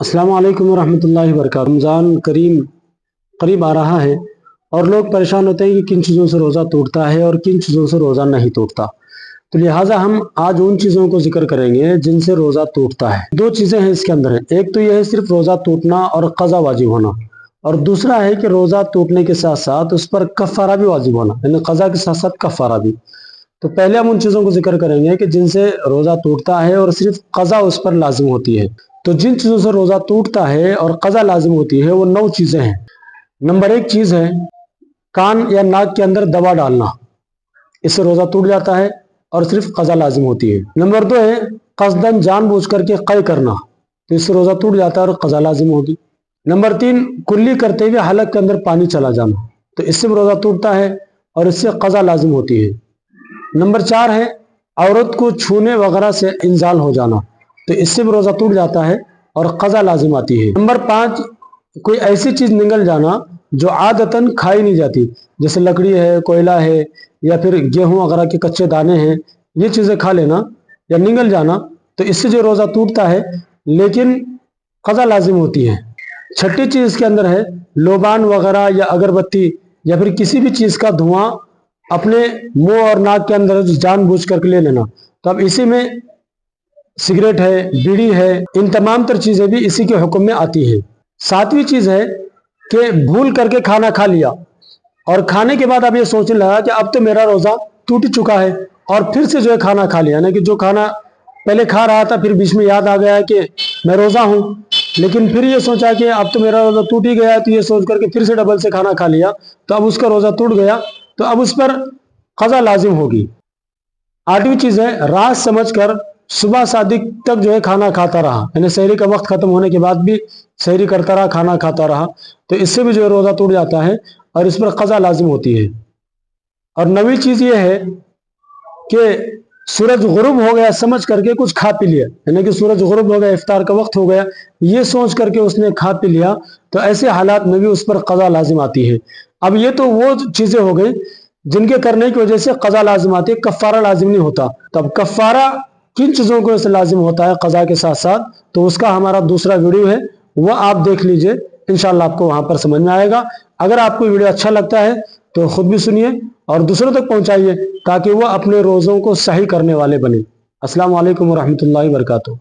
अस्सलाम वालेकुम वरहमतुल्लाहि वबरकातुहू। रमज़ान करीम करीब आ रहा है और लोग परेशान होते हैं कि किन चीज़ों से रोज़ा टूटता है और किन चीज़ों से रोज़ा नहीं टूटता। तो लिहाजा हम आज उन चीज़ों को जिक्र करेंगे जिनसे रोज़ा टूटता है। दो चीज़ें हैं इसके अंदर है, एक तो यह है सिर्फ रोज़ा टूटना और क़ज़ा वाजिब होना, और दूसरा है कि रोज़ा टूटने के साथ साथ उस पर कफ़ारा भी वाजिब होना, यानी क़ज़ा के साथ साथ कफ़ारा भी। तो पहले हम उन चीज़ों को जिक्र करेंगे कि जिनसे रोज़ा टूटता है और सिर्फ क़ज़ा उस पर लाजिम होती है। तो जिन चीज़ों से रोज़ा टूटता है और क़ज़ा लाजिम होती है वो 9 चीज़ें हैं। नंबर 1 चीज़ है कान या नाक के अंदर दवा डालना, इससे रोज़ा टूट जाता है और सिर्फ क़ज़ा लाजिम होती है। नंबर 2 है क़स्दन जानबूझ करके क़य करना, तो इससे रोज़ा टूट जाता है और क़ज़ा लाजिम होगी। नंबर 3 कुल्ली करते हुए हलक के अंदर पानी चला जाना, तो इससे भी रोज़ा टूटता है और इससे क़ज़ा लाजिम होती है। नंबर 4 है औरत को छूने वगैरह से इंजाल हो जाना, तो इससे भी रोज़ा टूट जाता है और क़ज़ा लाजिम आती है। नंबर 5 कोई ऐसी चीज़ निगल जाना जो आदतन खाई नहीं जाती, जैसे लकड़ी है, कोयला है या फिर गेहूं वगैरह के कच्चे दाने हैं, ये चीज़ें खा लेना या निगल जाना, तो इससे जो रोज़ा टूटता है लेकिन क़ज़ा लाजिम होती है। छठी चीज़ इसके अंदर है लोबान वगैरह या अगरबत्ती या फिर किसी भी चीज़ का धुआं अपने मुंह और नाक के अंदर जानबूझ करके ले लेना, तो अब इसी में सिगरेट है, बीड़ी है, इन तमाम तर चीज़ें भी इसी के हुक्म में आती है। 7वीं चीज़ है कि भूल करके खाना खा लिया और खाने के बाद अब ये सोचने लगा कि अब तो मेरा रोज़ा टूट चुका है, और फिर से जो है खाना खा लिया, ना कि जो खाना पहले खा रहा था फिर बीच में याद आ गया कि मैं रोज़ा हूँ, लेकिन फिर ये सोचा कि अब तो मेरा रोज़ा टूट ही गया है, तो ये सोच करके फिर से डबल से खाना खा लिया, तो अब उसका रोज़ा टूट गया, तो अब उस पर क़ज़ा लाजिम होगी। 8वीं चीज़ है रात समझकर सुबह सादिक तक जो है खाना खाता रहा, यानी सहरी का वक्त खत्म होने के बाद भी सहरी करता रहा, खाना खाता रहा, तो इससे भी जो है रोज़ा टूट जाता है और इस पर क़ज़ा लाजिम होती है। और 9वीं चीज़ ये है कि सूरज गुरूब हो गया समझ करके कुछ खा पी लिया, यानी कि सूरज गुरूब हो गया, इफ्तार का वक्त हो गया, ये सोच करके उसने खा पी लिया, तो ऐसे हालात में भी उस पर क़ज़ा लाजिम आती है। अब ये तो वो चीज़ें हो गई जिनके करने की वजह से क़ज़ा लाजिम आती है, कफ़ारा लाजिम नहीं होता। तब कफ़ारा किन चीज़ों को इससे लाजिम होता है क़ज़ा के साथ साथ, तो उसका हमारा दूसरा वीडियो है, वह आप देख लीजिए, इंशाअल्लाह आपको वहाँ पर समझ में आएगा। अगर आपको वीडियो अच्छा लगता है तो खुद भी सुनिए और दूसरों तक पहुँचाइए ताकि वह अपने रोज़ों को सही करने वाले बने। अस्सलाम वालेकुम वरहमतुल्लाहि वबरकातुहू।